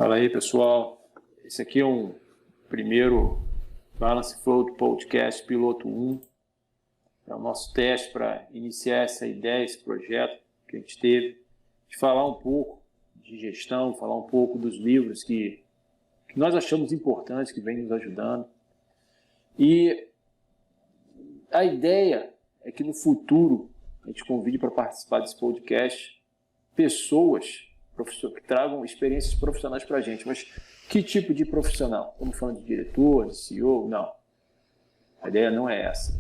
Fala aí, pessoal. Esse aqui é um primeiro Balance Flow Podcast Piloto 1. É o nosso teste para iniciar essa ideia, esse projeto que a gente teve, de falar um pouco de gestão, falar um pouco dos livros que nós achamos importantes, que vêm nos ajudando. E a ideia é que no futuro a gente convide para participar desse podcast pessoas que tragam experiências profissionais para a gente. Mas que tipo de profissional? Estamos falando de diretor, de CEO? Não. A ideia não é essa.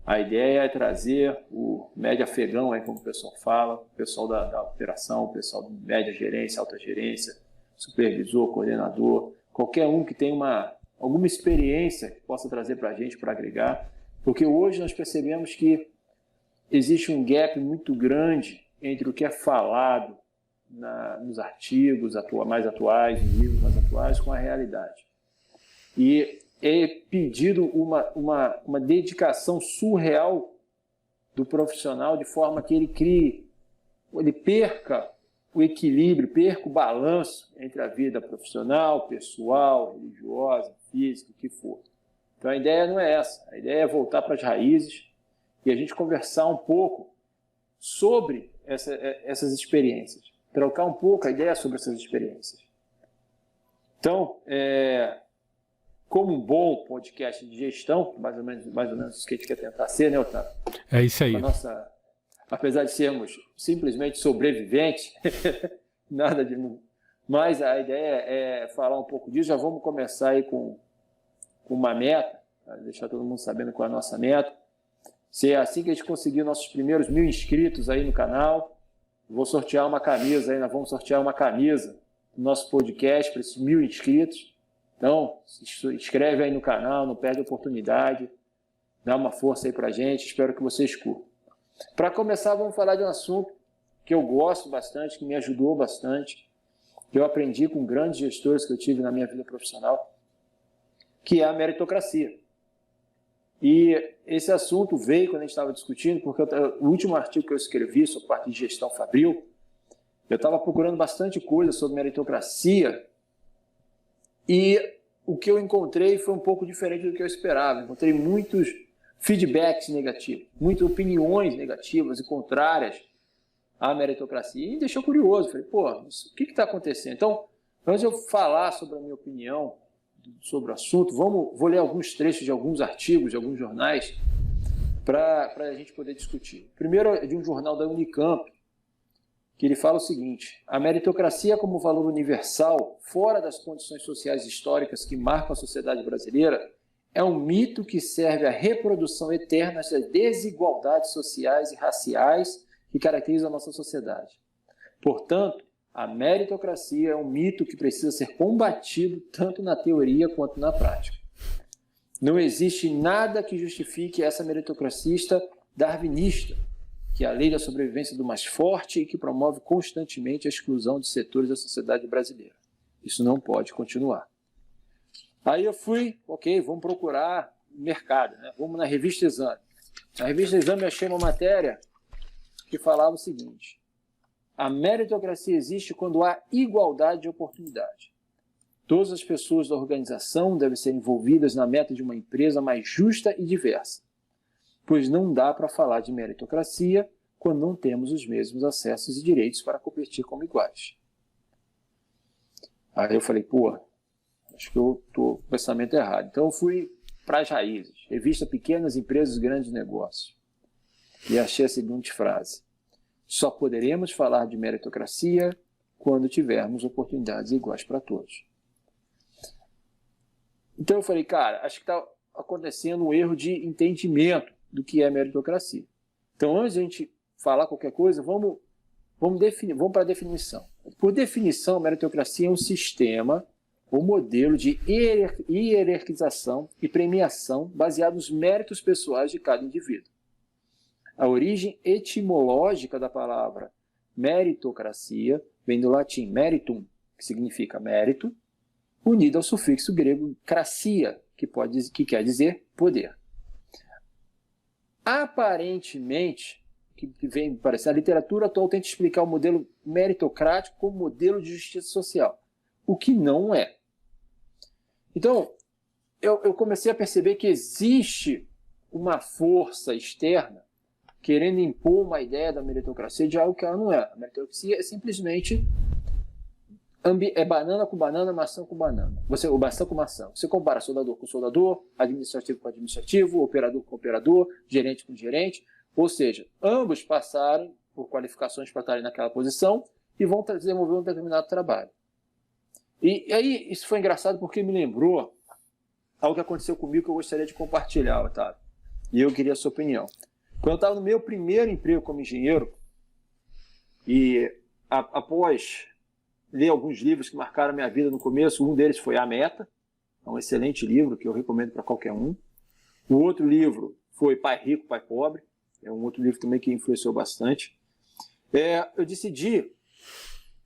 A ideia é trazer o médio afegão, como o pessoal fala, o pessoal da operação, o pessoal de média gerência, alta gerência, supervisor, coordenador, qualquer um que tenha alguma experiência que possa trazer para a gente, para agregar, porque hoje nós percebemos que existe um gap muito grande entre o que é falado nos artigos mais atuais, nos livros mais atuais, com a realidade. E é pedido uma dedicação surreal do profissional, de forma que ele perca o equilíbrio, perca o balanço entre a vida profissional, pessoal, religiosa, física, o que for. Então a ideia não é essa, a ideia é voltar para as raízes e a gente conversar um pouco sobre essas experiências, trocar um pouco a ideia sobre essas experiências. Então, como um bom podcast de gestão, mais ou menos isso que a gente quer tentar ser, né, Otávio? É isso aí. Apesar de sermos simplesmente sobreviventes, nada de... Mas a ideia é falar um pouco disso. Já vamos começar aí com uma meta, para deixar todo mundo sabendo qual é a nossa meta. Se é assim que a gente conseguir nossos primeiros 1000 inscritos aí no canal, vou sortear uma camisa aí, nós vamos sortear uma camisa do nosso podcast para esses 1000 inscritos. Então, se inscreve aí no canal, não perde a oportunidade, dá uma força aí pra gente, espero que vocês curtam. Para começar, vamos falar de um assunto que eu gosto bastante, que me ajudou bastante, que eu aprendi com grandes gestores que eu tive na minha vida profissional, que é a meritocracia. E esse assunto veio quando a gente estava discutindo, porque o último artigo que eu escrevi sobre parte de gestão fabril, eu estava procurando bastante coisa sobre meritocracia, e o que eu encontrei foi um pouco diferente do que eu esperava. Encontrei muitos feedbacks negativos, muitas opiniões negativas e contrárias à meritocracia. E me deixou curioso. Falei, o que está acontecendo? Então, antes de eu falar sobre a minha opinião sobre o assunto, vou ler alguns trechos de alguns artigos, de alguns jornais, para a gente poder discutir. Primeiro é de um jornal da Unicamp, que ele fala o seguinte: a meritocracia como valor universal, fora das condições sociais históricas que marcam a sociedade brasileira, é um mito que serve à reprodução eterna das desigualdades sociais e raciais que caracterizam a nossa sociedade. Portanto, a meritocracia é um mito que precisa ser combatido tanto na teoria quanto na prática. Não existe nada que justifique essa meritocracia darwinista, que é a lei da sobrevivência do mais forte e que promove constantemente a exclusão de setores da sociedade brasileira. Isso não pode continuar. Aí eu fui, vamos procurar mercado, né? Vamos na revista Exame. Na revista Exame eu achei uma matéria que falava o seguinte: a meritocracia existe quando há igualdade de oportunidade. Todas as pessoas da organização devem ser envolvidas na meta de uma empresa mais justa e diversa, pois não dá para falar de meritocracia quando não temos os mesmos acessos e direitos para competir como iguais. Aí eu falei, acho que eu estou com o pensamento errado. Então eu fui para as raízes, revista Pequenas Empresas, Grandes Negócios, e achei a seguinte frase: só poderemos falar de meritocracia quando tivermos oportunidades iguais para todos. Então eu falei, acho que está acontecendo um erro de entendimento do que é meritocracia. Então, antes de a gente falar qualquer coisa, vamos para a definição. Por definição, a meritocracia é um sistema ou modelo de hierarquização e premiação baseado nos méritos pessoais de cada indivíduo. A origem etimológica da palavra meritocracia vem do latim meritum, que significa mérito, unido ao sufixo grego krasia, que quer dizer poder. Aparentemente, que vem parecer, a literatura atual tenta explicar o modelo meritocrático como modelo de justiça social. o que não é. Então, eu comecei a perceber que existe uma força externa querendo impor uma ideia da meritocracia de algo que ela não é. A meritocracia é simplesmente banana com banana, maçã com banana. Ou maçã com maçã. Você compara soldador com soldador, administrativo com administrativo, operador com operador, gerente com gerente. Ou seja, ambos passaram por qualificações para estarem naquela posição e vão desenvolver um determinado trabalho. E aí, isso foi engraçado porque me lembrou algo que aconteceu comigo que eu gostaria de compartilhar, Otávio. E eu queria a sua opinião. Quando eu estava no meu primeiro emprego como engenheiro, e após ler alguns livros que marcaram a minha vida no começo, um deles foi A Meta, é um excelente livro que eu recomendo para qualquer um. O outro livro foi Pai Rico, Pai Pobre, é um outro livro também que influenciou bastante. Eu decidi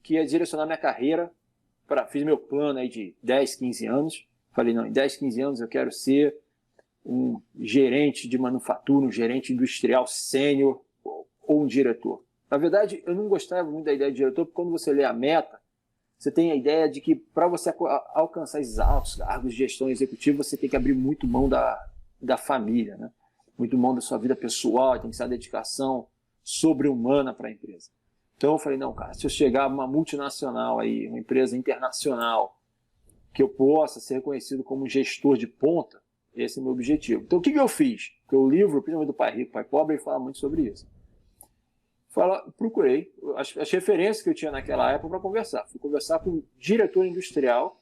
que ia direcionar minha carreira, fiz meu plano aí de 10, 15 anos, falei, não, em 10, 15 anos eu quero ser um gerente de manufatura, um gerente industrial sênior ou um diretor. Na verdade, eu não gostava muito da ideia de diretor, porque quando você lê A Meta, você tem a ideia de que para você alcançar esses altos cargos de gestão executiva, você tem que abrir muito mão da família, né? Muito mão da sua vida pessoal, tem que ser uma dedicação sobre-humana para a empresa. Então eu falei, não, cara, se eu chegar a uma multinacional, aí, uma empresa internacional, que eu possa ser reconhecido como um gestor de ponta, esse é o meu objetivo. Então o que eu fiz? Porque o livro, principalmente do Pai Rico, Pai Pobre, ele fala muito sobre isso. Procurei as referências que eu tinha naquela época para conversar. Fui conversar com o diretor industrial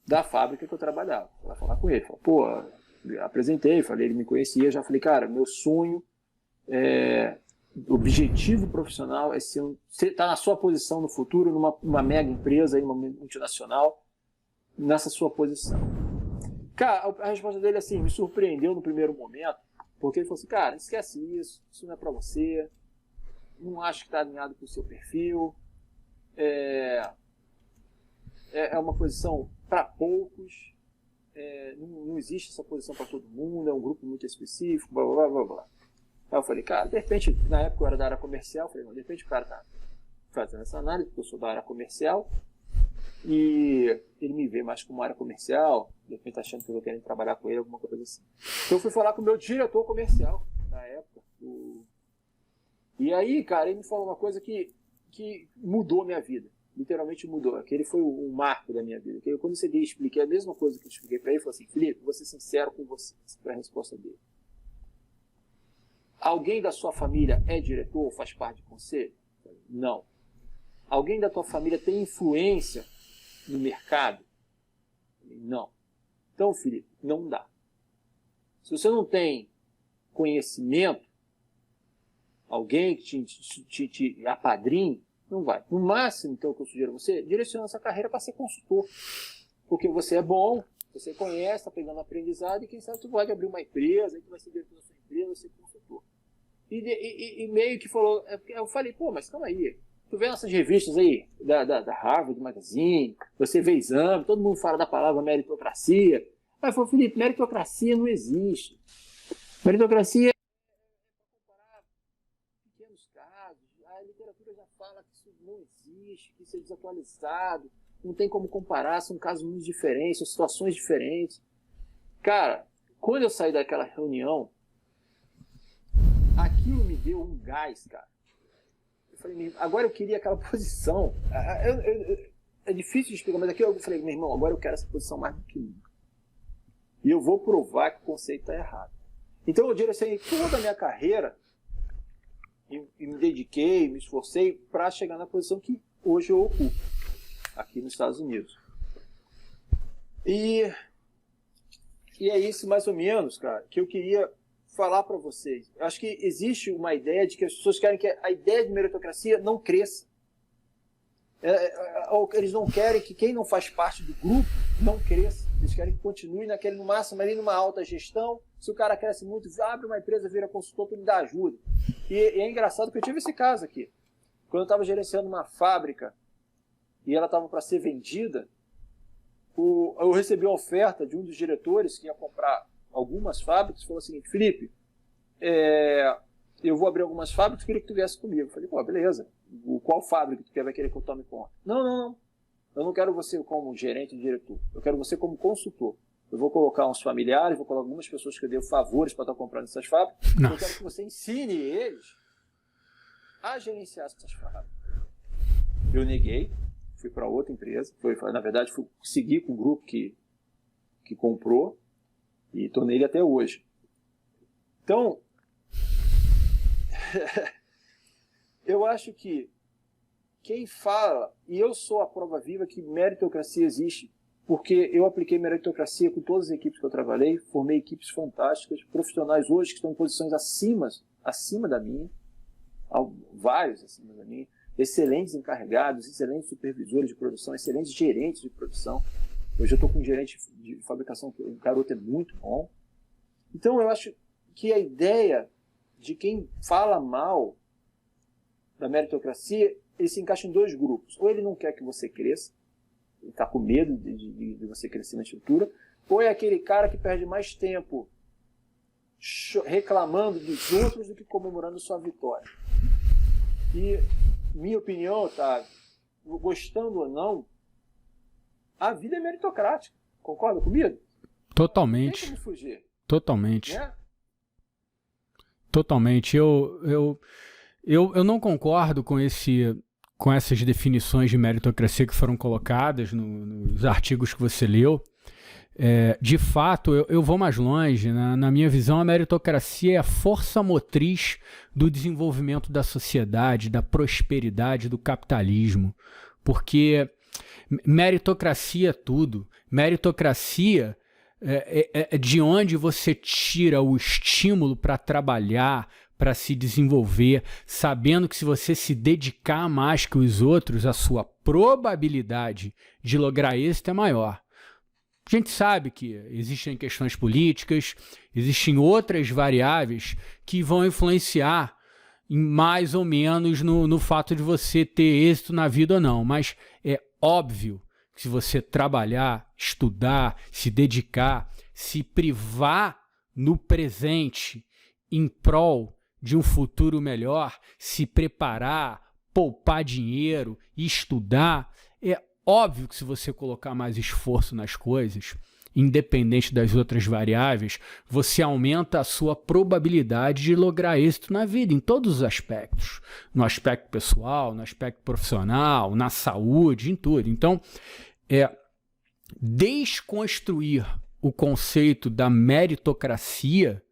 da fábrica que eu trabalhava. Fui falar com ele. Apresentei, falei, ele me conhecia. Já falei, cara, meu sonho, objetivo profissional é ser você está na sua posição no futuro, numa mega empresa, uma multinacional, nessa sua posição. Cara, a resposta dele assim, me surpreendeu no primeiro momento, porque ele falou assim, cara, esquece isso não é para você, não acho que está alinhado com o seu perfil, é uma posição para poucos, não existe essa posição para todo mundo, é um grupo muito específico, blá, blá, blá, blá. Aí eu falei, cara, de repente, na época eu era da área comercial, falei, não, de repente o cara está fazendo essa análise, porque eu sou da área comercial, e ele me vê mais como área comercial, de repente achando que eu vou querer trabalhar com ele, alguma coisa assim. Então eu fui falar com o meu diretor comercial, na época, e aí, cara, ele me falou uma coisa que mudou a minha vida. Literalmente mudou. Aquele foi o marco da minha vida. Quando eu cheguei e expliquei a mesma coisa que eu expliquei para ele, ele falou assim, Felipe, vou ser sincero com você. Essa foi a resposta dele. Alguém da sua família é diretor ou faz parte de conselho? Não. Alguém da tua família tem influência no mercado? Não. Então, Felipe, não dá. Se você não tem conhecimento, alguém que te apadrinhe, não vai. No máximo, então, que eu sugiro a você, direciona essa carreira para ser consultor. Porque você é bom, você conhece, está pegando aprendizado, e quem sabe tu pode abrir uma empresa, aí tu vai ser diretor da sua empresa, vai ser consultor. E meio que falou, eu falei, pô, mas calma aí, tu vê essas revistas aí, da Harvard Magazine, você vê exame, todo mundo fala da palavra meritocracia. Aí eu falei, Felipe, meritocracia não existe. Meritocracia a literatura já fala que isso não existe, que isso é desatualizado, não tem como comparar, são casos muito diferentes, são situações diferentes. Cara, quando eu saí daquela reunião, aquilo me deu um gás, cara. Eu falei, agora eu queria aquela posição. É difícil de explicar, mas aqui eu falei, meu irmão, agora eu quero essa posição mais do que nunca. E eu vou provar que o conceito está errado. Então eu direcionei toda a minha carreira e me dediquei, me esforcei para chegar na posição que hoje eu ocupo, aqui nos Estados Unidos. E é isso mais ou menos, cara, que eu queria falar para vocês. Eu acho que existe uma ideia de que as pessoas querem que a ideia de meritocracia não cresça. Eles não querem que quem não faz parte do grupo não cresça. Eles querem que continue no máximo ali numa alta gestão. Se o cara cresce muito, abre uma empresa, vira consultor para me dar ajuda. E é engraçado que eu tive esse caso aqui. Quando eu estava gerenciando uma fábrica e ela estava para ser vendida, eu recebi uma oferta de um dos diretores que ia comprar algumas fábricas e falou o seguinte, Felipe, eu vou abrir algumas fábricas, queria que tu viesse comigo. Eu falei, pô, beleza. Qual fábrica tu vai querer que eu tome conta? Não. eu não quero você como gerente e diretor, eu quero você como consultor. Eu vou colocar uns familiares, vou colocar algumas pessoas que eu devo favores para estar comprando essas fábricas. Eu quero que você ensine eles a gerenciar essas fábricas. Eu neguei, fui para outra empresa, na verdade, segui com o grupo que comprou e estou nele até hoje. Então, eu acho que quem fala, e eu sou a prova viva que meritocracia existe, porque eu apliquei meritocracia com todas as equipes que eu trabalhei, formei equipes fantásticas, profissionais hoje que estão em posições acima da minha, vários acima da minha, excelentes encarregados, excelentes supervisores de produção, excelentes gerentes de produção. Hoje eu estou com um gerente de fabricação, que o garoto é muito bom. Então eu acho que a ideia de quem fala mal da meritocracia, ele se encaixa em dois grupos. Ou ele não quer que você cresça, ele está com medo de você crescer na estrutura, ou é aquele cara que perde mais tempo reclamando dos outros do que comemorando sua vitória. E, minha opinião, Otávio, gostando ou não, a vida é meritocrática. Concorda comigo? Totalmente. Não tem como fugir. Totalmente. Né? Totalmente. Eu não concordo com essas definições de meritocracia que foram colocadas nos artigos que você leu. De fato, eu vou mais longe. Na minha visão, a meritocracia é a força motriz do desenvolvimento da sociedade, da prosperidade, do capitalismo. Porque meritocracia é tudo. Meritocracia é de onde você tira o estímulo para trabalhar, para se desenvolver, sabendo que se você se dedicar mais que os outros, a sua probabilidade de lograr êxito é maior. A gente sabe que existem questões políticas, existem outras variáveis que vão influenciar mais ou menos no fato de você ter êxito na vida ou não, mas é óbvio que se você trabalhar, estudar, se dedicar, se privar no presente em prol de um futuro melhor, se preparar, poupar dinheiro, estudar, é óbvio que se você colocar mais esforço nas coisas, independente das outras variáveis, você aumenta a sua probabilidade de lograr êxito na vida, em todos os aspectos. No aspecto pessoal, no aspecto profissional, na saúde, em tudo. Então, desconstruir o conceito da meritocracia,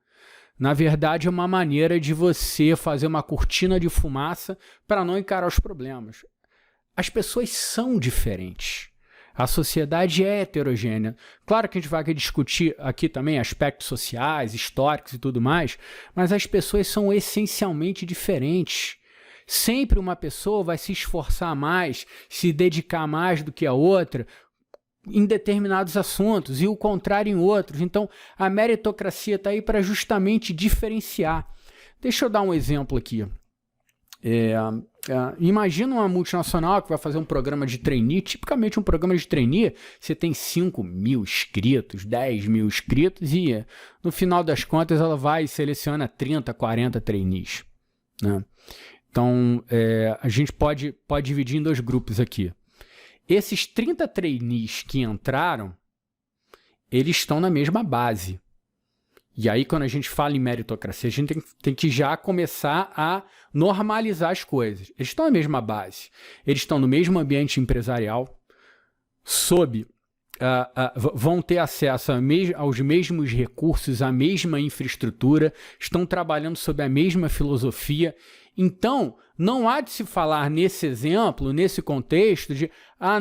na verdade, é uma maneira de você fazer uma cortina de fumaça para não encarar os problemas. As pessoas são diferentes. A sociedade é heterogênea. Claro que a gente vai discutir aqui também aspectos sociais, históricos e tudo mais, mas as pessoas são essencialmente diferentes. Sempre uma pessoa vai se esforçar mais, se dedicar mais do que a outra em determinados assuntos e o contrário em outros. Então, a meritocracia está aí para justamente diferenciar. Deixa eu dar um exemplo aqui. Imagina uma multinacional que vai fazer um programa de trainee. Tipicamente um programa de trainee, você tem 5.000 inscritos, 10.000 inscritos e no final das contas ela vai e seleciona 30, 40 trainees, né? Então a gente pode dividir em dois grupos aqui. Esses 30 trainees que entraram, eles estão na mesma base. E aí, quando a gente fala em meritocracia, a gente tem que já começar a normalizar as coisas. Eles estão na mesma base. Eles estão no mesmo ambiente empresarial, vão ter acesso aos mesmos recursos, à mesma infraestrutura, estão trabalhando sob a mesma filosofia. Então, não há de se falar nesse exemplo, nesse contexto de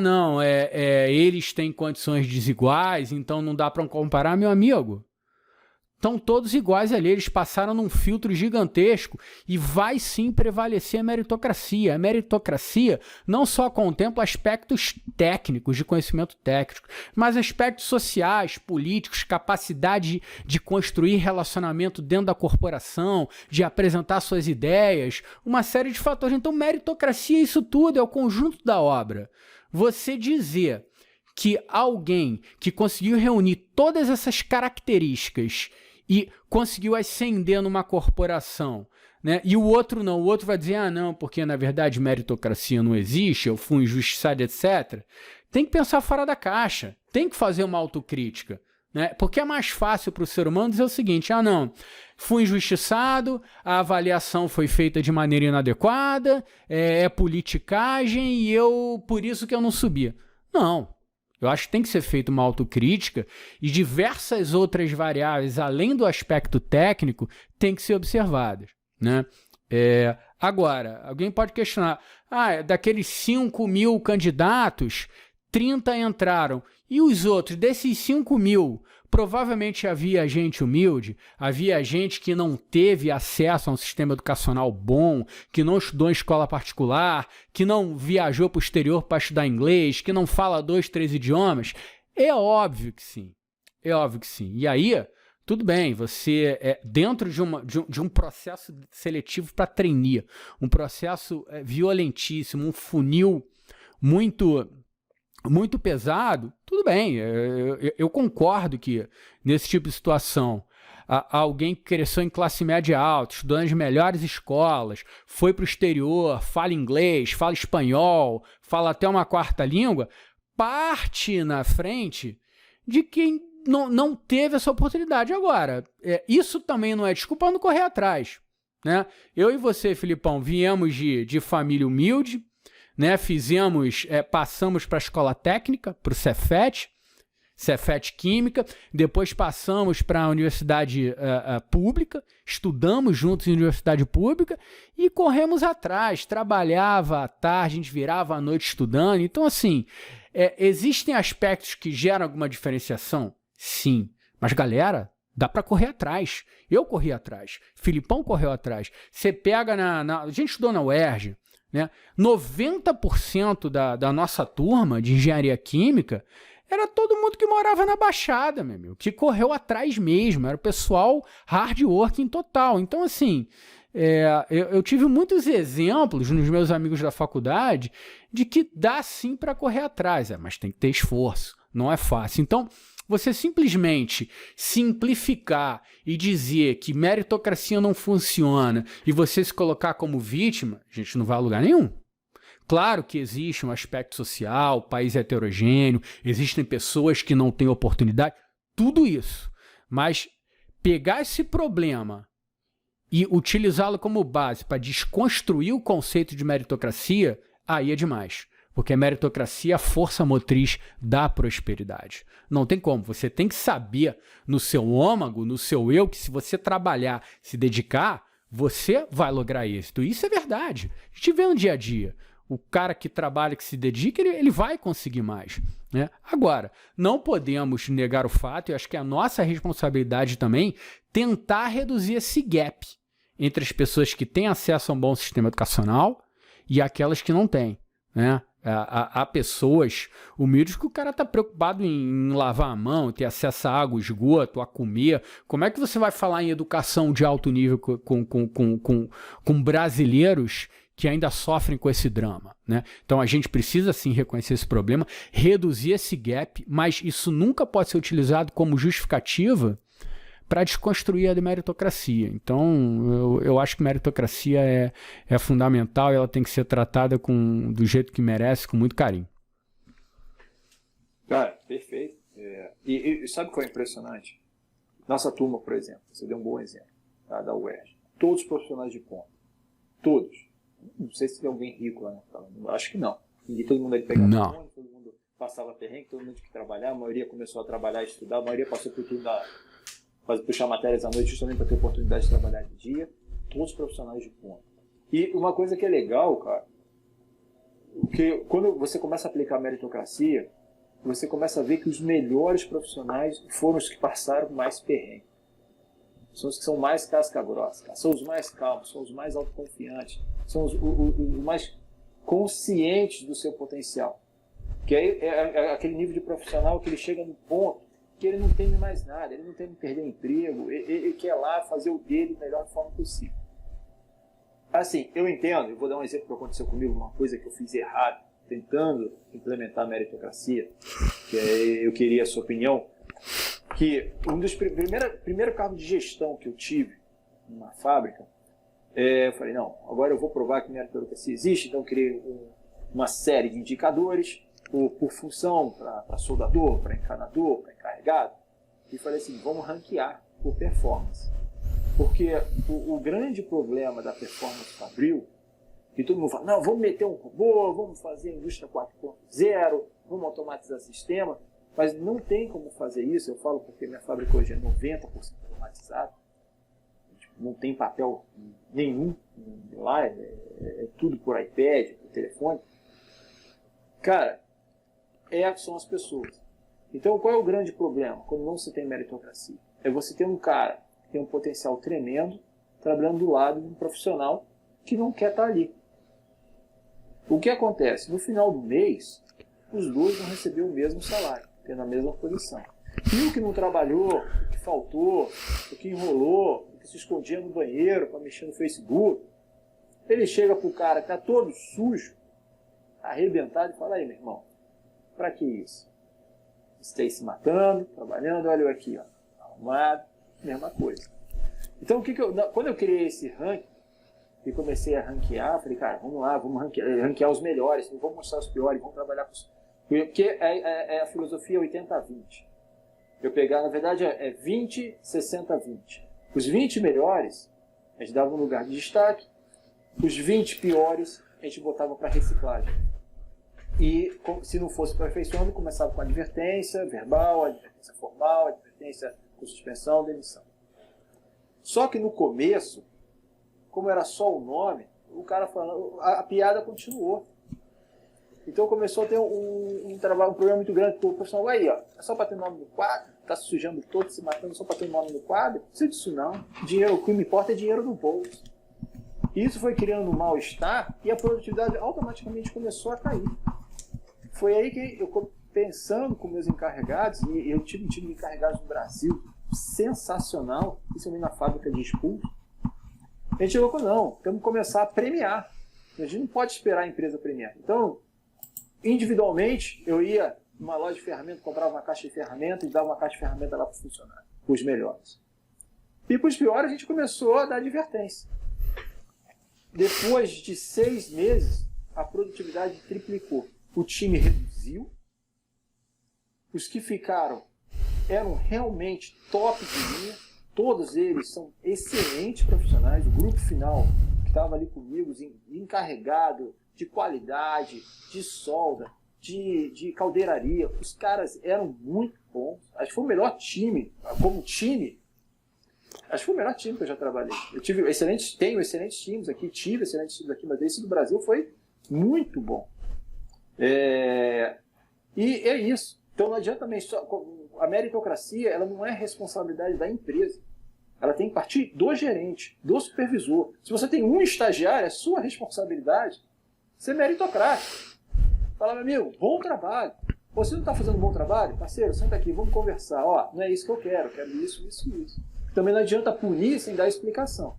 não, eles têm condições desiguais, então não dá para comparar, meu amigo. Estão todos iguais ali, eles passaram num filtro gigantesco e vai sim prevalecer a meritocracia. A meritocracia não só contempla aspectos técnicos, de conhecimento técnico, mas aspectos sociais, políticos, capacidade de construir relacionamento dentro da corporação, de apresentar suas ideias, uma série de fatores. Então, meritocracia é isso tudo, é o conjunto da obra. Você dizer que alguém que conseguiu reunir todas essas características e conseguiu ascender numa corporação, né? E o outro não, o outro vai dizer, não, porque na verdade meritocracia não existe, eu fui injustiçado, etc. tem que pensar fora da caixa, tem que fazer uma autocrítica, né? Porque é mais fácil para o ser humano dizer o seguinte: ah, não, fui injustiçado, a avaliação foi feita de maneira inadequada, é politicagem e por isso que eu não subi. Não, eu acho que tem que ser feita uma autocrítica e diversas outras variáveis, além do aspecto técnico, têm que ser observadas, né? Agora, alguém pode questionar, daqueles 5.000 candidatos, 30 entraram. E os outros, desses 5.000, provavelmente havia gente humilde, havia gente que não teve acesso a um sistema educacional bom, que não estudou em escola particular, que não viajou para o exterior para estudar inglês, que não fala 2, 3 idiomas. É óbvio que sim. É óbvio que sim. E aí, tudo bem, você dentro de um processo seletivo para trainee, um processo violentíssimo, um funil muito pesado, tudo bem, eu concordo que nesse tipo de situação, alguém que cresceu em classe média alta, estudando nas melhores escolas, foi para o exterior, fala inglês, fala espanhol, fala até uma quarta língua, parte na frente de quem não teve essa oportunidade. Agora, isso também não é desculpa para não correr atrás, né? Eu e você, Filipão, viemos de família humilde, né? Passamos para a escola técnica, para o Cefet Química, depois passamos para a universidade pública, estudamos juntos em universidade pública e corremos atrás, trabalhava à tarde, a gente virava à noite estudando. Então, assim, existem aspectos que geram alguma diferenciação? Sim, mas galera, dá para correr atrás. Eu corri atrás, Filipão correu atrás. Você pega a gente estudou na UERJ, né? 90% da nossa turma de engenharia química era todo mundo que morava na Baixada, meu amigo, que correu atrás mesmo, era o pessoal hard working total. Então, assim, eu tive muitos exemplos nos meus amigos da faculdade de que dá sim para correr atrás, mas tem que ter esforço, não é fácil. Então, você simplesmente simplificar e dizer que meritocracia não funciona e você se colocar como vítima, a gente não vai a lugar nenhum. Claro que existe um aspecto social, o país é heterogêneo, existem pessoas que não têm oportunidade, tudo isso. Mas pegar esse problema e utilizá-lo como base para desconstruir o conceito de meritocracia, aí é demais. Porque a meritocracia é a força motriz da prosperidade. Não tem como, você tem que saber no seu âmago, no seu eu, que se você trabalhar, se dedicar, você vai lograr êxito. Isso é verdade. A gente vê no dia a dia. O cara que trabalha, que se dedica, ele vai conseguir mais, né? Agora, não podemos negar o fato, e acho que é a nossa responsabilidade também, tentar reduzir esse gap entre as pessoas que têm acesso a um bom sistema educacional e aquelas que não têm, né? Há pessoas humildes que o cara está preocupado em lavar a mão, ter acesso a água, esgoto, a comer. Como é que você vai falar em educação de alto nível com brasileiros que ainda sofrem com esse drama, né? Então a gente precisa sim reconhecer esse problema, reduzir esse gap, mas isso nunca pode ser utilizado como justificativa para desconstruir a meritocracia. Então, eu acho que meritocracia é fundamental e ela tem que ser tratada do jeito que merece, com muito carinho. Cara, perfeito. E sabe o que é impressionante? Nossa turma, por exemplo, você deu um bom exemplo, tá, da UERJ. Todos profissionais de ponta. Todos. Não sei se tem alguém rico lá, né? Acho que não. Todo mundo aí pegava ponto, todo mundo passava perrengue, todo mundo tinha que trabalhar, a maioria começou a trabalhar e estudar, a maioria passou por tudo puxar matérias à noite justamente para ter oportunidade de trabalhar de dia, todos profissionais de ponta. E uma coisa que é legal, cara, porque quando você começa a aplicar a meritocracia, você começa a ver que os melhores profissionais foram os que passaram mais perrengue. São os que são mais casca grossa, são os mais calmos, são os mais autoconfiantes, são os mais conscientes do seu potencial. Que aí é aquele nível de profissional que ele chega no ponto que ele não teme mais nada, ele não teme perder emprego, ele quer lá fazer o dele da melhor forma possível. Assim, eu entendo, eu vou dar um exemplo que aconteceu comigo, uma coisa que eu fiz errado, tentando implementar a meritocracia, que eu queria a sua opinião, que um dos primeiro cargo de gestão que eu tive numa fábrica, eu falei, não, agora eu vou provar que a meritocracia existe, então eu criei uma série de indicadores, por função, para soldador, para encanador, para encarregado, e falei assim, vamos ranquear por performance. Porque o grande problema da performance fabril, que todo mundo fala, não, vamos meter um robô, vamos fazer a indústria 4.0, vamos automatizar sistema, mas não tem como fazer isso. Eu falo porque minha fábrica hoje é 90% automatizada, não tem papel nenhum lá, é tudo por iPad, por telefone. Cara, são as pessoas. Então, qual é o grande problema quando não se tem meritocracia? É você ter um cara que tem um potencial tremendo, trabalhando do lado de um profissional que não quer estar ali. O que acontece? No final do mês, os dois vão receber o mesmo salário, tendo a mesma posição. E o que não trabalhou, o que faltou, o que enrolou, o que se escondia no banheiro para mexer no Facebook, ele chega para o cara que está todo sujo, arrebentado, e fala, aí, meu irmão, para que isso? Você se matando, trabalhando, olha eu aqui, ó, arrumado, mesma coisa. Então, quando eu criei esse ranking, e comecei a ranquear, falei, cara, vamos lá, vamos ranquear os melhores, não vamos mostrar os piores, vamos trabalhar com os... Porque é a filosofia 80-20. Eu pegar, na verdade, é 20, 60, 20. Os 20 melhores, a gente dava um lugar de destaque, os 20 piores, a gente botava para reciclagem. E, se não fosse aperfeiçoando, começava com advertência verbal, advertência formal, advertência com suspensão, demissão. Só que no começo, como era só o nome, o cara falando, a piada continuou. Então começou a ter um problema muito grande, porque o profissional, aí, ó, é só para ter nome no quadro, tá se sujando todo, se matando só para ter nome no quadro. Não precisa disso não. Dinheiro, o que me importa é dinheiro no bolso. E isso foi criando um mal-estar e a produtividade automaticamente começou a cair. Foi aí que eu, pensando com meus encarregados, e eu tive um time de encarregados no Brasil sensacional, principalmente na fábrica de expulso, a gente chegou com, não, temos que começar a premiar. A gente não pode esperar a empresa premiar. Então, individualmente, eu ia numa loja de ferramentas, comprava uma caixa de ferramentas e dava uma caixa de ferramentas lá para o funcionário, para os melhores. E para os piores, a gente começou a dar advertência. Depois de 6 meses, a produtividade triplicou. O time reduziu. Os que ficaram eram realmente top de linha. Todos eles são excelentes profissionais. O grupo final que estava ali comigo, encarregado de qualidade, de solda, de caldeiraria, os caras eram muito bons. Acho que foi o melhor time, como time. Acho que foi o melhor time que eu já trabalhei. Eu tenho excelentes times aqui, mas esse do Brasil foi muito bom. E é isso. Então não adianta também só... A meritocracia, ela não é responsabilidade da empresa. Ela tem que partir do gerente, do supervisor. Se você tem um estagiário, é sua responsabilidade ser meritocrático. Fala, meu amigo, bom trabalho. Você não está fazendo um bom trabalho? Parceiro, senta aqui, vamos conversar. Ó, não é isso que eu quero isso, isso e isso. Também não adianta punir sem dar explicação.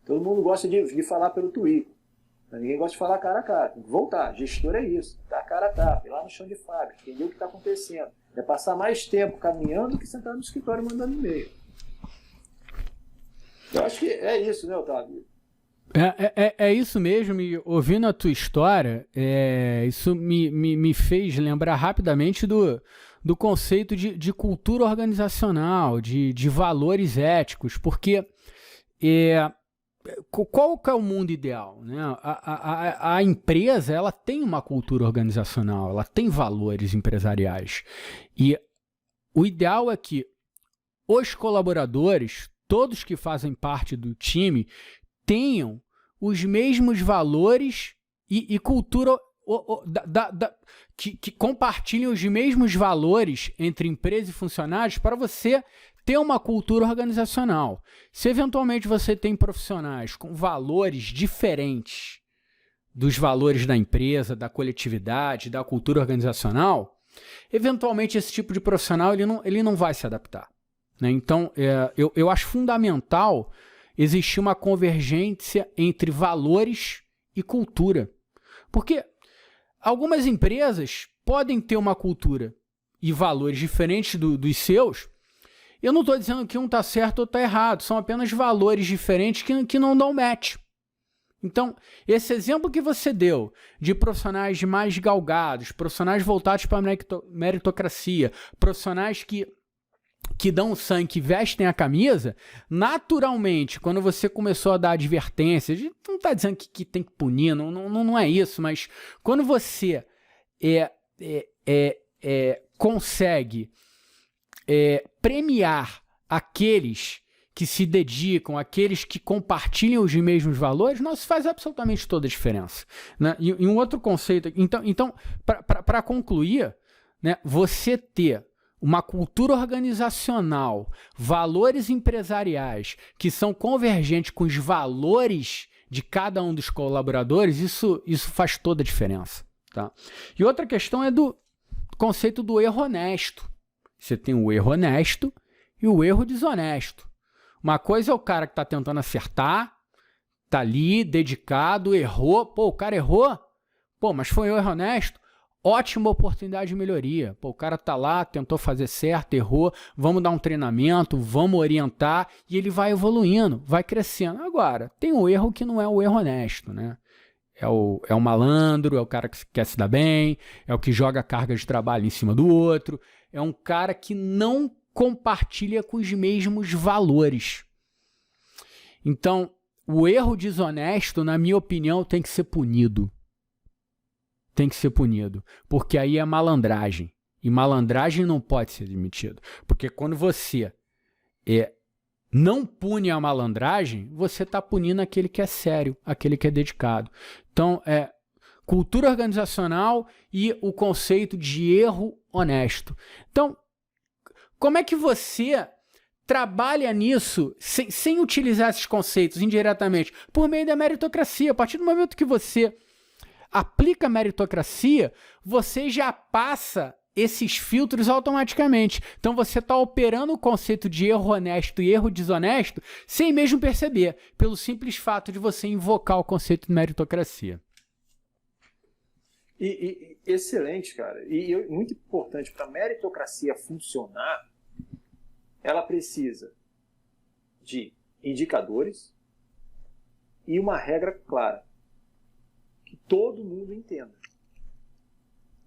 Todo mundo gosta de falar pelo Twitter. Mas ninguém gosta de falar cara a cara. Tem que voltar. Gestor é isso. Tá cara a cara. Ir lá no chão de fábrica. Entender o que está acontecendo. É passar mais tempo caminhando do que sentado no escritório mandando e-mail. Eu acho que é isso, né, Otávio? É isso mesmo, e ouvindo a tua história, isso me fez lembrar rapidamente do conceito de cultura organizacional, de valores éticos, porque qual que é o mundo ideal, né? A empresa, ela tem uma cultura organizacional, ela tem valores empresariais, e o ideal é que os colaboradores, todos que fazem parte do time, tenham os mesmos valores e cultura que compartilhem os mesmos valores entre empresa e funcionários para você ter uma cultura organizacional. Se eventualmente você tem profissionais com valores diferentes dos valores da empresa, da coletividade, da cultura organizacional, eventualmente esse tipo de profissional ele não vai se adaptar, né? Então, eu acho fundamental existir uma convergência entre valores e cultura. Porque algumas empresas podem ter uma cultura e valores diferentes dos seus. Eu não estou dizendo que um está certo ou está errado, são apenas valores diferentes que não dão match. Então, esse exemplo que você deu de profissionais mais galgados, profissionais voltados para a meritocracia, profissionais que dão sangue, que vestem a camisa, naturalmente, quando você começou a dar advertências, a gente não está dizendo que tem que punir, não é isso, mas quando você consegue premiar aqueles que se dedicam, aqueles que compartilham os mesmos valores, isso faz absolutamente toda a diferença. Né? E um outro conceito, então para concluir, né, você ter uma cultura organizacional, valores empresariais que são convergentes com os valores de cada um dos colaboradores, isso faz toda a diferença. Tá? E outra questão é do conceito do erro honesto. Você tem o erro honesto e o erro desonesto. Uma coisa é o cara que está tentando acertar, tá ali, dedicado, errou. Pô, o cara errou? Pô, mas foi um erro honesto? Ótima oportunidade de melhoria. Pô, o cara tá lá, tentou fazer certo, errou, vamos dar um treinamento, vamos orientar, e ele vai evoluindo, vai crescendo. Agora, tem o erro que não é o erro honesto, né? É o malandro, é o cara que quer se dar bem, é o que joga carga de trabalho em cima do outro, é um cara que não compartilha com os mesmos valores. Então, o erro desonesto, na minha opinião, tem que ser punido. Tem que ser punido, porque aí é malandragem. E malandragem não pode ser admitido. Porque quando você não pune a malandragem, você está punindo aquele que é sério, aquele que é dedicado. Então, cultura organizacional e o conceito de erro honesto. Então, como é que você trabalha nisso sem utilizar esses conceitos indiretamente? Por meio da meritocracia. A partir do momento que você aplica a meritocracia, você já passa esses filtros automaticamente. Então você está operando o conceito de erro honesto e erro desonesto sem mesmo perceber, pelo simples fato de você invocar o conceito de meritocracia. Excelente, cara. E muito importante, para a meritocracia funcionar, ela precisa de indicadores e uma regra clara, que todo mundo entenda.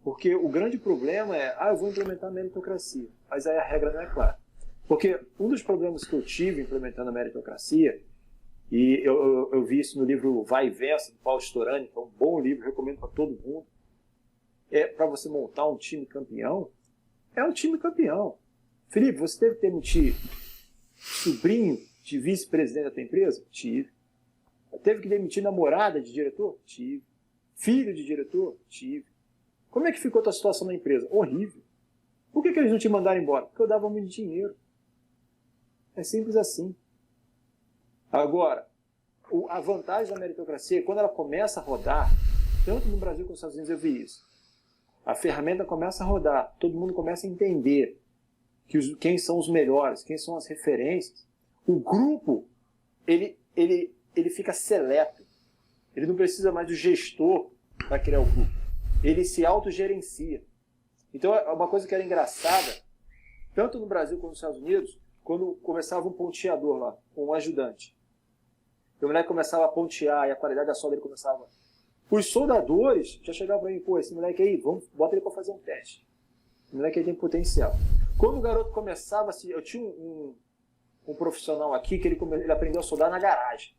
Porque o grande problema é, eu vou implementar a meritocracia, mas aí a regra não é clara. Porque um dos problemas que eu tive implementando a meritocracia, e eu vi isso no livro Vai e Vença, do Paulo Storani, que é um bom livro, recomendo para todo mundo, para você montar um time campeão, é um time campeão. Felipe, você teve que demitir sobrinho de vice-presidente da tua empresa? Tive. Teve que demitir namorada de diretor? Tive. Filho de diretor? Tive. Como é que ficou a tua situação na empresa? Horrível. Por que eles não te mandaram embora? Porque eu dava muito dinheiro. É simples assim. Agora, a vantagem da meritocracia é quando ela começa a rodar, tanto no Brasil como nos Estados Unidos eu vi isso. A ferramenta começa a rodar, todo mundo começa a entender quem são os melhores, quem são as referências. O grupo, ele fica seleto. Ele não precisa mais do gestor para criar o grupo. Ele se autogerencia. Então, uma coisa que era engraçada, tanto no Brasil como nos Estados Unidos, quando começava um ponteador lá, um ajudante. O moleque começava a pontear e a qualidade da solda ele começava. Os soldadores já chegavam para mim, pô, esse moleque aí, bota ele para fazer um teste. O moleque aí tem potencial. Quando o garoto começava, eu tinha um profissional aqui que ele aprendeu a soldar na garagem.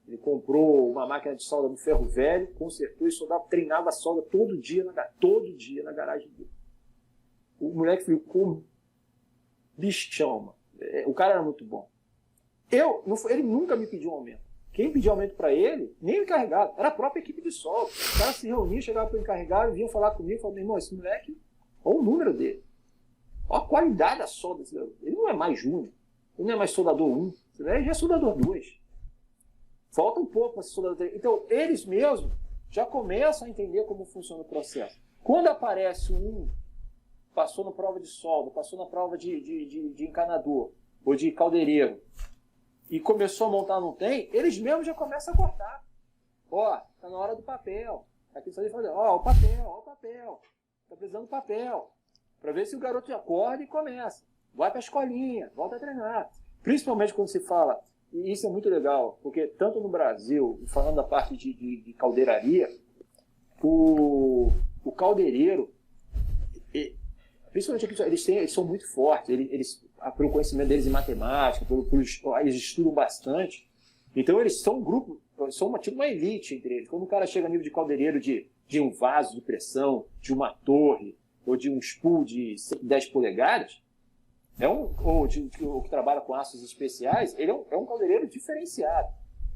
Ele comprou uma máquina de solda no ferro velho, consertou e soldava, treinava a solda todo dia na garagem dele. O moleque ficou bichão, mano. O cara era muito bom. Ele nunca me pediu um aumento. Quem pediu aumento para ele, nem o encarregado, era a própria equipe de solda. O cara se reunia, chegava para o encarregado, vinha falar comigo, falava, meu irmão, esse moleque, olha o número dele. Olha a qualidade da solda desse garoto. Ele não é mais júnior, ele não é mais soldador 1, ele já é soldador 2. Falta um pouco para ser soldador 3. Então, eles mesmos já começam a entender como funciona o processo. Quando aparece passou na prova de solda, passou na prova de encanador, ou de caldeireiro, e começou a montar não tem, eles mesmos já começam a cortar. Tá na hora do papel. Aqui só de fazer, o papel. Tá precisando do papel. Para ver se o garoto acorda e começa. Vai para a escolinha, volta a treinar. Principalmente quando se fala E isso é muito legal, porque tanto no Brasil, falando da parte de caldeiraria, o caldeireiro, principalmente aqui, eles são muito fortes, pelo conhecimento deles em matemática, eles estudam bastante. Então eles são um grupo, são tipo uma elite entre eles. Quando o cara chega a nível de caldeireiro de um vaso de pressão, de uma torre, ou de um spool de 10 polegadas, ou que trabalha com aços especiais, ele é um caldeireiro diferenciado.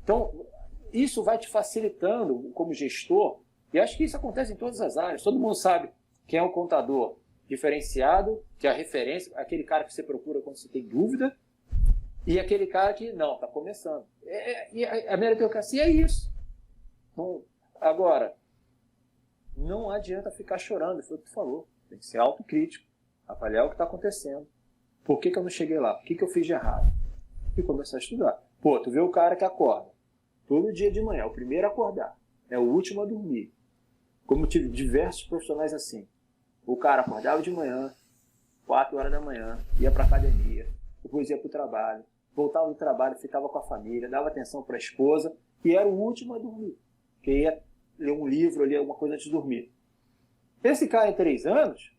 Então, isso vai te facilitando como gestor, e acho que isso acontece em todas as áreas. Todo mundo sabe quem é um contador diferenciado, que é a referência, aquele cara que você procura quando você tem dúvida, e aquele cara que, não, está começando. E a meritocracia é isso. Então, agora, não adianta ficar chorando, foi o que tu falou. Tem que ser autocrítico, avaliar o que está acontecendo. Por que eu não cheguei lá? O que eu fiz de errado? E começar a estudar. Pô, tu vê o cara que acorda todo dia de manhã, é o primeiro a acordar, é o último a dormir. Como eu tive diversos profissionais assim. O cara acordava de manhã, 4 horas da manhã, ia para academia, depois ia para o trabalho, voltava do trabalho, ficava com a família, dava atenção para a esposa e era o último a dormir. Porque ia ler um livro, ler alguma coisa antes de dormir. Esse cara em 3 anos,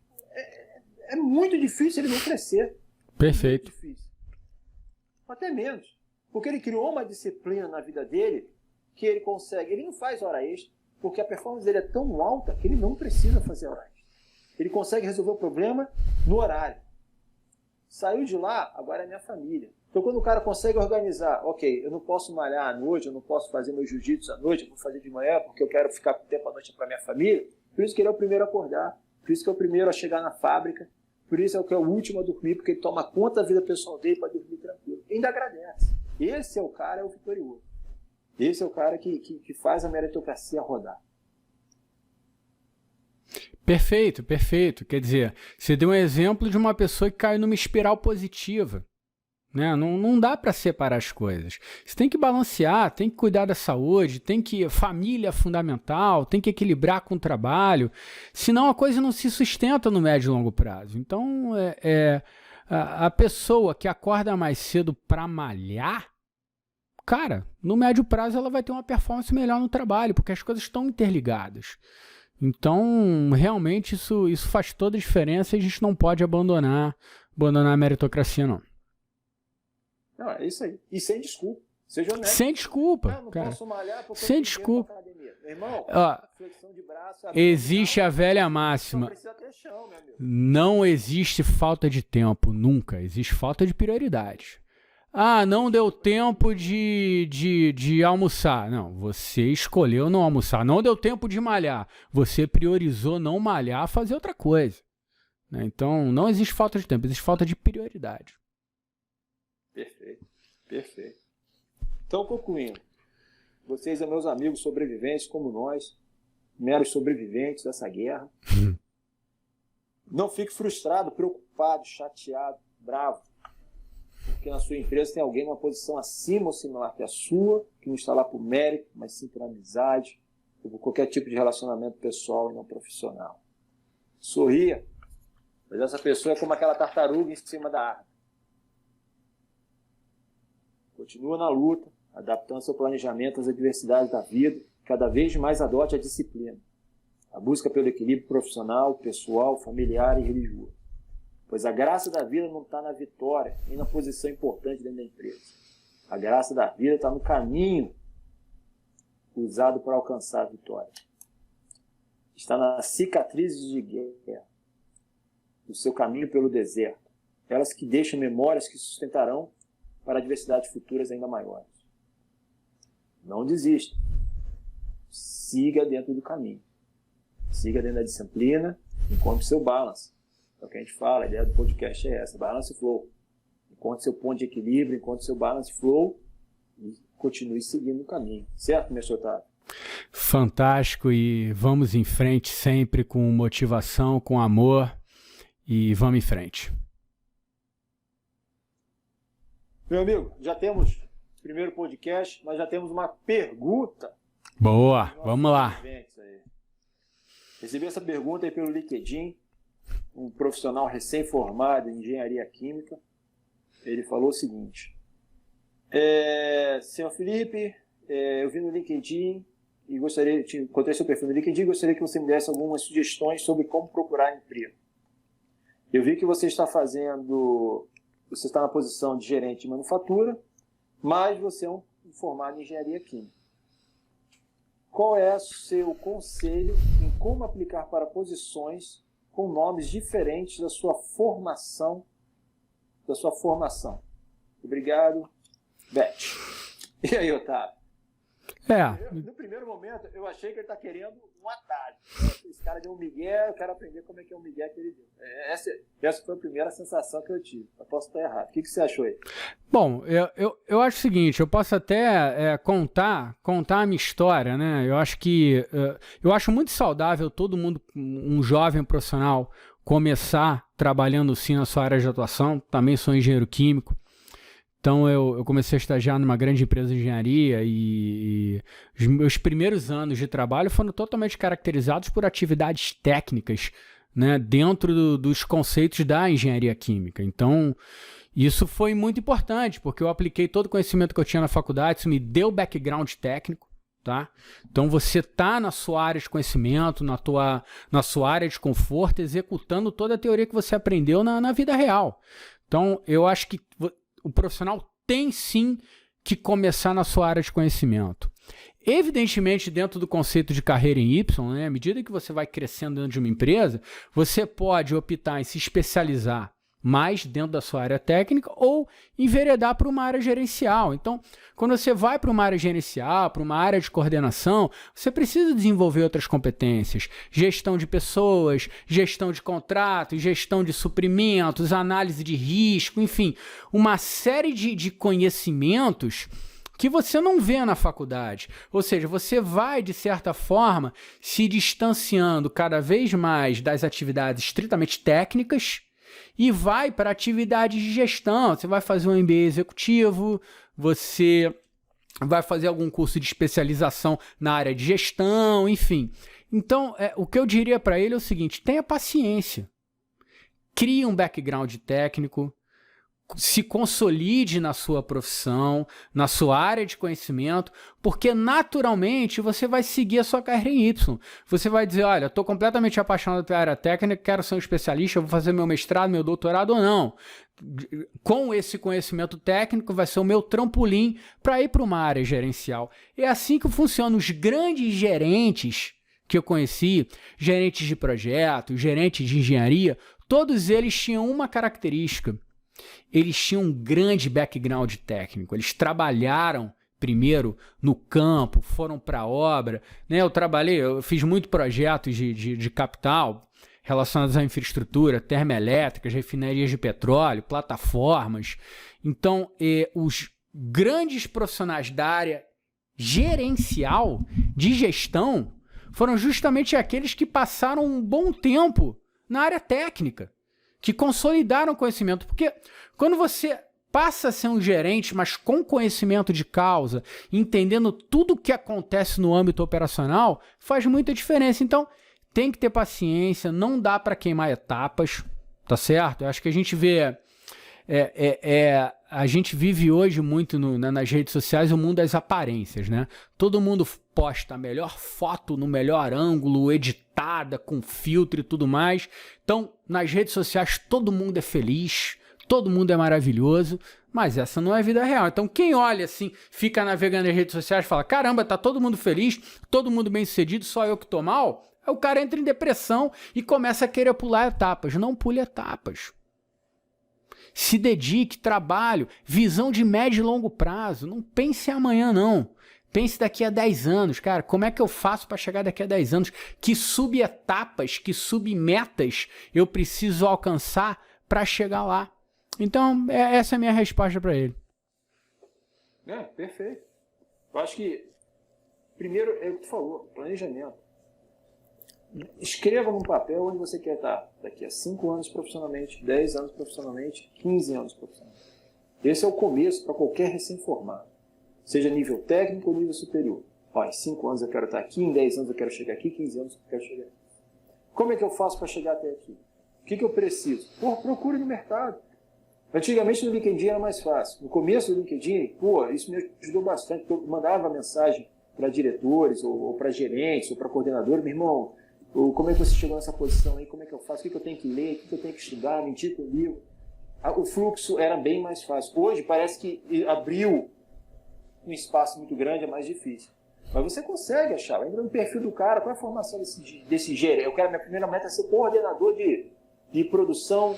é muito difícil ele não crescer. Perfeito. Muito difícil. Até menos. Porque ele criou uma disciplina na vida dele que ele consegue. Ele não faz hora extra, porque a performance dele é tão alta que ele não precisa fazer hora extra. Ele consegue resolver o problema no horário. Saiu de lá, agora é minha família. Então, quando o cara consegue organizar, ok, eu não posso malhar à noite, eu não posso fazer meu jiu-jitsu à noite, eu vou fazer de manhã porque eu quero ficar com tempo à noite para minha família, por isso que ele é o primeiro a acordar, por isso que é o primeiro a chegar na fábrica, por isso é que é o último a dormir, porque ele toma conta da vida pessoal dele para dormir tranquilo. E ainda agradece. Esse é o cara, é o vitorioso. Esse é o cara que faz a meritocracia rodar. Perfeito, perfeito. Quer dizer, você deu um exemplo de uma pessoa que caiu numa espiral positiva. Né? Não dá para separar as coisas. Você tem que balancear, tem que cuidar da saúde, família é fundamental, tem que equilibrar com o trabalho, senão a coisa não se sustenta no médio e longo prazo. Então, a pessoa que acorda mais cedo para malhar, cara, no médio prazo ela vai ter uma performance melhor no trabalho, porque as coisas estão interligadas. Então, realmente, isso faz toda a diferença e a gente não pode abandonar a meritocracia, não. Não, é isso aí. E sem desculpa. Seja honesto. Sem desculpa, não cara. posso malhar porque sem eu desculpa. Meu irmão, flexão de braço, existe a velha máxima. Não precisa ter chão, meu amigo. Não existe falta de tempo, nunca. Existe falta de prioridade. Ah, não deu tempo de almoçar. Não, você escolheu não almoçar. Não deu tempo de malhar. Você priorizou não malhar, fazer outra coisa. Né? Então, não existe falta de tempo, existe falta de prioridade. Perfeito, perfeito. Então, concluindo, vocês são meus amigos sobreviventes como nós, meros sobreviventes dessa guerra. Não fique frustrado, preocupado, chateado, bravo, porque na sua empresa tem alguém numa posição acima ou similar que a sua, que não está lá por mérito, mas sim por amizade, ou por qualquer tipo de relacionamento pessoal e não profissional. Sorria, mas essa pessoa é como aquela tartaruga em cima da árvore. Continua na luta, adaptando seu planejamento às adversidades da vida, cada vez mais adote a disciplina, a busca pelo equilíbrio profissional, pessoal, familiar e religioso. Pois a graça da vida não está na vitória, nem na posição importante dentro da empresa. A graça da vida está no caminho usado para alcançar a vitória. Está nas cicatrizes de guerra, no seu caminho pelo deserto, elas que deixam memórias que sustentarão para adversidades futuras ainda maiores. Não desista. Siga dentro do caminho. Siga dentro da disciplina, encontre seu balance. É o que a gente fala, a ideia do podcast é essa, balance flow. Encontre seu ponto de equilíbrio, encontre seu balance flow e continue seguindo o caminho. Certo, meu Otávio? Fantástico, e vamos em frente sempre com motivação, com amor, e vamos em frente. Meu amigo, já temos o primeiro podcast, mas já temos uma pergunta. Boa, vamos lá. Recebi essa pergunta aí pelo LinkedIn, um profissional recém-formado em engenharia química. Ele falou o seguinte: Senhor Felipe, eu vi no LinkedIn e encontrei seu perfil no LinkedIn e gostaria que você me desse algumas sugestões sobre como procurar emprego. Eu vi que você está na posição de gerente de manufatura, mas você é um formado em engenharia química. Qual é o seu conselho em como aplicar para posições com nomes diferentes da sua formação? Obrigado, Beth. E aí, Otávio? No primeiro momento, eu achei que ele está querendo um atalho. Esse cara deu um migué, eu quero aprender como é que é o migué que ele deu. Essa foi a primeira sensação que eu tive. Eu posso estar errado. O que você achou aí? Bom, eu acho o seguinte, eu posso até contar a minha história, né? Eu acho muito saudável todo mundo, um jovem profissional, começar trabalhando sim na sua área de atuação. Também sou engenheiro químico. Então, eu comecei a estagiar numa grande empresa de engenharia e os meus primeiros anos de trabalho foram totalmente caracterizados por atividades técnicas, né, dentro dos conceitos da engenharia química. Então, isso foi muito importante, porque eu apliquei todo o conhecimento que eu tinha na faculdade, isso me deu background técnico, tá? Então, você está na sua área de conhecimento, na sua área de conforto, executando toda a teoria que você aprendeu na vida real. Então, eu acho que o profissional tem sim que começar na sua área de conhecimento. Evidentemente, dentro do conceito de carreira em Y, né, à medida que você vai crescendo dentro de uma empresa, você pode optar em se especializar mais dentro da sua área técnica ou enveredar para uma área gerencial. Então, quando você vai para uma área gerencial, para uma área de coordenação, você precisa desenvolver outras competências. Gestão de pessoas, gestão de contratos, gestão de suprimentos, análise de risco, enfim, uma série de conhecimentos que você não vê na faculdade. Ou seja, você vai, de certa forma, se distanciando cada vez mais das atividades estritamente técnicas e vai para atividades de gestão. Você vai fazer um MBA executivo, você vai fazer algum curso de especialização na área de gestão, enfim. Então, o que eu diria para ele é o seguinte: tenha paciência, crie um background técnico, se consolide na sua profissão, na sua área de conhecimento, porque naturalmente você vai seguir a sua carreira em Y. Você vai dizer, olha, estou completamente apaixonado pela área técnica, quero ser um especialista, vou fazer meu mestrado, meu doutorado ou não. Com esse conhecimento técnico vai ser o meu trampolim para ir para uma área gerencial. É assim que funcionam os grandes gerentes que eu conheci, gerentes de projetos, gerentes de engenharia, todos eles tinham uma característica. Eles tinham um grande background técnico, eles trabalharam primeiro no campo, foram para a obra, né? Eu fiz muito projetos de capital relacionados à infraestrutura, termoelétricas, refinarias de petróleo, plataformas. Então, os grandes profissionais da área gerencial, de gestão, foram justamente aqueles que passaram um bom tempo na área técnica, que consolidaram conhecimento, porque quando você passa a ser um gerente, mas com conhecimento de causa, entendendo tudo o que acontece no âmbito operacional, faz muita diferença. Então, tem que ter paciência, não dá para queimar etapas, tá certo? Eu acho que a gente vê... a gente vive hoje muito nas redes sociais o mundo das aparências, né? Todo mundo posta a melhor foto no melhor ângulo, editada, com filtro e tudo mais. Então, nas redes sociais todo mundo é feliz, todo mundo é maravilhoso, mas essa não é a vida real. Então, quem olha assim, fica navegando nas redes sociais e fala, caramba, tá todo mundo feliz, todo mundo bem sucedido, só eu que tô mal, aí o cara entra em depressão e começa a querer pular etapas. Não pule etapas. Se dedique, trabalho, visão de médio e longo prazo. Não pense em amanhã, não. Pense daqui a 10 anos, cara. Como é que eu faço para chegar daqui a 10 anos? Que subetapas, que submetas eu preciso alcançar para chegar lá? Então, essa é a minha resposta para ele. Perfeito. Eu acho que, primeiro, é o que tu falou, planejamento. Escreva num papel onde você quer estar daqui a 5 anos profissionalmente, 10 anos profissionalmente, 15 anos profissionalmente. Esse é o começo para qualquer recém-formado, seja nível técnico ou nível superior. Em 5 anos eu quero estar aqui, em 10 anos eu quero chegar aqui, 15 anos eu quero chegar aqui. Como é que eu faço para chegar até aqui? O que eu preciso? Procure no mercado. Antigamente no LinkedIn era mais fácil. No começo do LinkedIn, isso me ajudou bastante, porque eu mandava mensagem para diretores, ou para gerentes, ou para coordenadores, meu irmão, como é que você chegou nessa posição aí, como é que eu faço, o que eu tenho que ler, o que eu tenho que estudar, me indica um livro. O fluxo era bem mais fácil. Hoje parece que abriu um espaço muito grande, é mais difícil. Mas você consegue achar, entra no perfil do cara, qual é a formação desse gerente? Minha primeira meta é ser coordenador de produção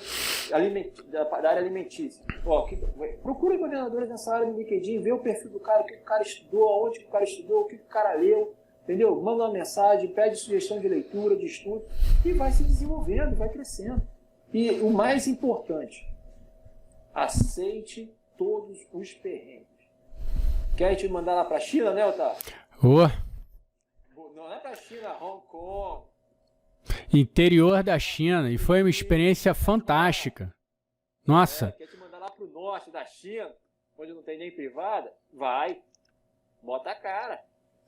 da área alimentícia. Procure coordenadores nessa área do LinkedIn, vê o perfil do cara, o que o cara estudou, aonde que o cara estudou, o que o cara leu, entendeu? Manda uma mensagem, pede sugestão de leitura, de estudo, e vai se desenvolvendo, vai crescendo. E o mais importante, aceite todos os perrengues. Quer te mandar lá para a China, né, Otávio? Não é para a China, Hong Kong. Interior da China, e foi uma experiência fantástica. Nossa. Quer te mandar lá para o norte da China, onde não tem nem privada? Vai, bota a cara.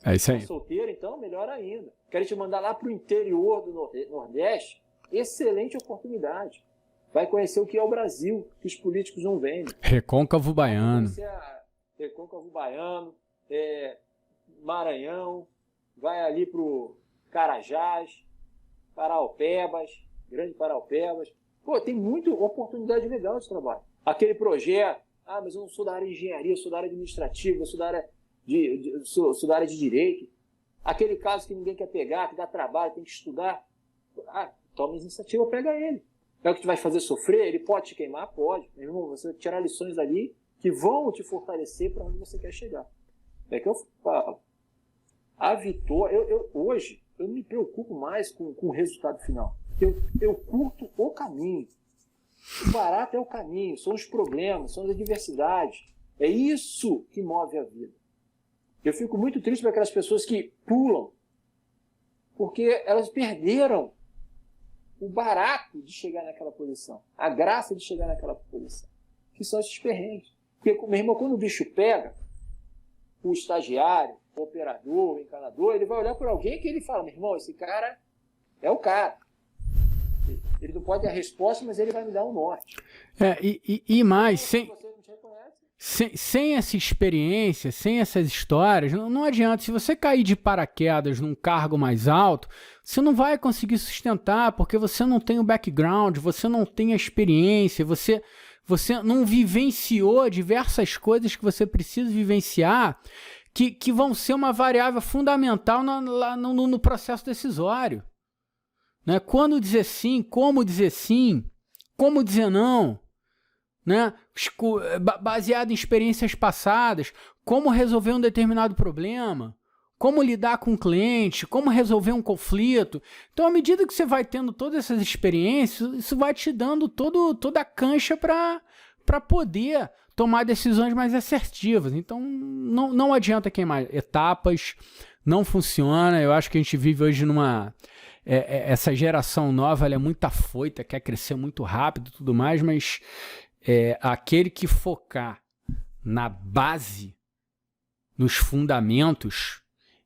É isso aí. Tá solteiro, então melhor ainda. Quer te mandar lá para o interior do Nordeste? Excelente oportunidade. Vai conhecer o que é o Brasil, que os políticos não vendem. Recôncavo Baiano. Recôncavo Baiano, Maranhão, vai ali para o Carajás, Paraupebas, Grande Paraupebas. Tem muita oportunidade legal de trabalho. Aquele projeto, mas eu não sou da área de engenharia, eu sou da área administrativa, eu sou da área sou da área de direito. Aquele caso que ninguém quer pegar, que dá trabalho, tem que estudar. Toma iniciativa, pega ele. É o que te vai fazer sofrer? Ele pode te queimar? Pode. Meu irmão, você vai tirar lições dali que vão te fortalecer para onde você quer chegar. É que eu falo. A vitória, hoje, eu não me preocupo mais com o resultado final. Eu curto o caminho. O barato é o caminho, são os problemas, são as adversidades. É isso que move a vida. Eu fico muito triste por aquelas pessoas que pulam, porque elas perderam o barato de chegar naquela posição, a graça de chegar naquela posição, que são esses perrengues. Porque, meu irmão, quando o bicho pega, o estagiário, o operador, o encanador, ele vai olhar por alguém que ele fala, meu irmão, esse cara é o cara. Ele não pode dar a resposta, mas ele vai me dar um norte. E mais, sem essa experiência, sem essas histórias, não adianta. Se você cair de paraquedas num cargo mais alto, você não vai conseguir sustentar, porque você não tem o background, você não tem a experiência, você não vivenciou diversas coisas que você precisa vivenciar, que vão ser uma variável fundamental no processo decisório. Né? Quando dizer sim, como dizer não, né? Baseado em experiências passadas, como resolver um determinado problema, como lidar com o cliente, como resolver um conflito. Então, à medida que você vai tendo todas essas experiências, isso vai te dando toda a cancha para poder tomar decisões mais assertivas. Então, não adianta queimar etapas, não funciona. Eu acho que a gente vive hoje essa geração nova, ela é muito afoita, quer crescer muito rápido e tudo mais, mas aquele que focar na base, nos fundamentos,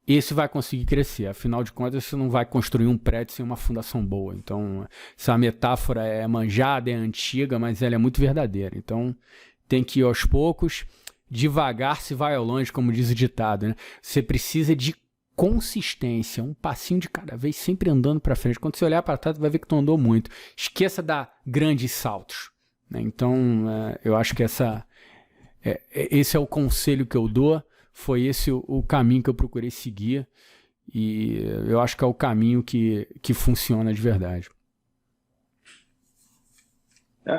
esse vai conseguir crescer. Afinal de contas, você não vai construir um prédio sem uma fundação boa. Então, essa metáfora é manjada, é antiga, mas ela é muito verdadeira. Então, tem que ir aos poucos, devagar se vai ao longe, como diz o ditado, né? Você precisa de consistência, um passinho de cada vez, sempre andando para frente. Quando você olhar para trás, vai ver que tu andou muito. Esqueça de dar grandes saltos, né? Então, eu acho que esse é o conselho que eu dou. Foi esse o caminho que eu procurei seguir, e eu acho que é o caminho que funciona de verdade.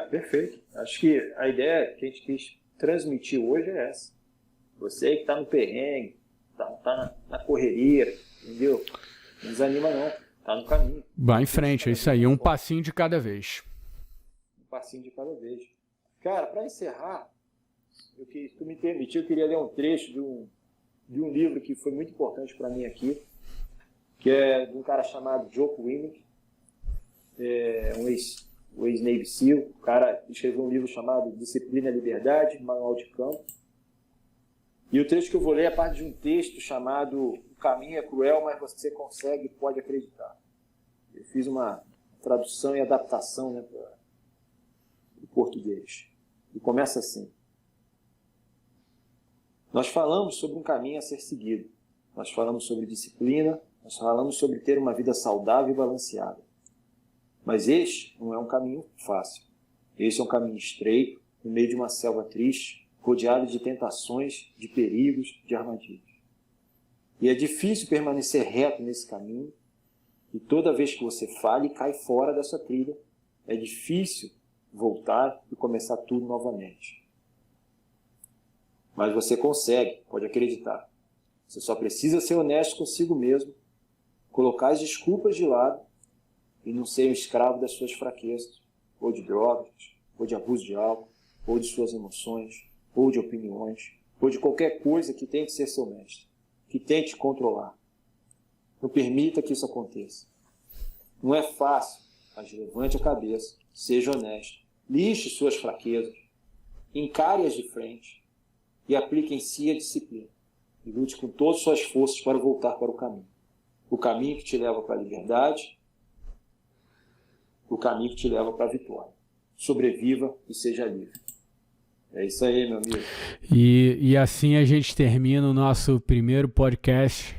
Perfeito. Acho que a ideia que a gente quis transmitir hoje é essa. Você que está no perrengue, tá na correria, entendeu? Não desanima não, tá no caminho. Vai em frente, é isso aí, um passinho de cada vez. Um passinho de cada vez. Cara, para encerrar, se tu me permitir, eu queria ler um trecho de um livro que foi muito importante para mim aqui, que é de um cara chamado Jocko Willink, um ex-Navy SEAL. O cara escreveu um livro chamado Disciplina e Liberdade, Manual de Campo. E o trecho que eu vou ler é parte de um texto chamado O Caminho é Cruel, mas você consegue e pode acreditar. Eu fiz uma tradução e adaptação, né, para o português. E começa assim. Nós falamos sobre um caminho a ser seguido. Nós falamos sobre disciplina, nós falamos sobre ter uma vida saudável e balanceada. Mas este não é um caminho fácil. Este é um caminho estreito, no meio de uma selva triste, rodeado de tentações, de perigos, de armadilhas. E é difícil permanecer reto nesse caminho, e toda vez que você falha e cai fora dessa trilha, é difícil voltar e começar tudo novamente. Mas você consegue, pode acreditar. Você só precisa ser honesto consigo mesmo, colocar as desculpas de lado e não ser um escravo das suas fraquezas, ou de drogas, ou de abuso de álcool, ou de suas emoções, ou de opiniões, ou de qualquer coisa que tente ser seu mestre, que tente controlar. Não permita que isso aconteça. Não é fácil, mas levante a cabeça, seja honesto, lixe suas fraquezas, encare-as de frente e aplique em si a disciplina. E lute com todas as suas forças para voltar para o caminho. O caminho que te leva para a liberdade, o caminho que te leva para a vitória. Sobreviva e seja livre. É isso aí, meu amigo. E assim a gente termina o nosso primeiro podcast.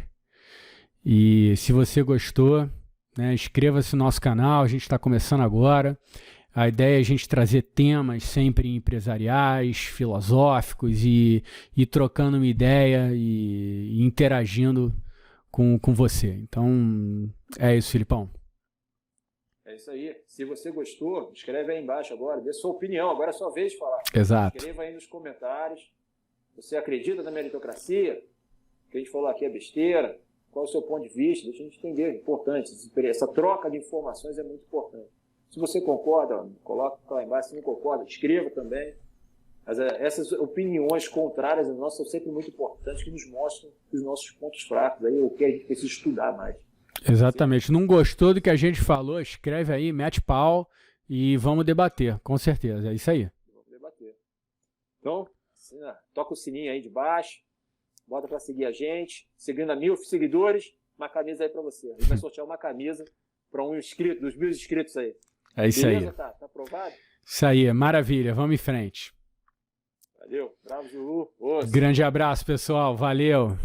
E se você gostou, né, inscreva-se no nosso canal, a gente está começando agora. A ideia é a gente trazer temas sempre empresariais, filosóficos e trocando uma ideia e interagindo com você. Então, é isso, Filipão. É isso aí. Se você gostou, escreve aí embaixo agora, dê sua opinião. Agora é sua vez de falar. Exato. Escreva aí nos comentários. Você acredita na meritocracia? O que a gente falou aqui é besteira? Qual é o seu ponto de vista? Deixa a gente entender. É importante. Essa troca de informações é muito importante. Se você concorda, coloca lá embaixo. Se não concorda, escreva também. Mas essas opiniões contrárias às nossas são sempre muito importantes, que nos mostram os nossos pontos fracos, aí, o que a gente precisa estudar mais. Exatamente. Não gostou do que a gente falou? Escreve aí, mete pau e vamos debater, com certeza. É isso aí. Vamos debater. Então, toca o sininho aí de baixo, bota para seguir a gente, seguindo a 1000 seguidores, uma camisa aí para você. A gente vai sortear uma camisa para um inscrito, dos 1000 inscritos aí. É isso. Beleza, aí. Tá aprovado? Isso aí, maravilha. Vamos em frente. Valeu. Bravo, Zulu. Grande abraço, pessoal. Valeu.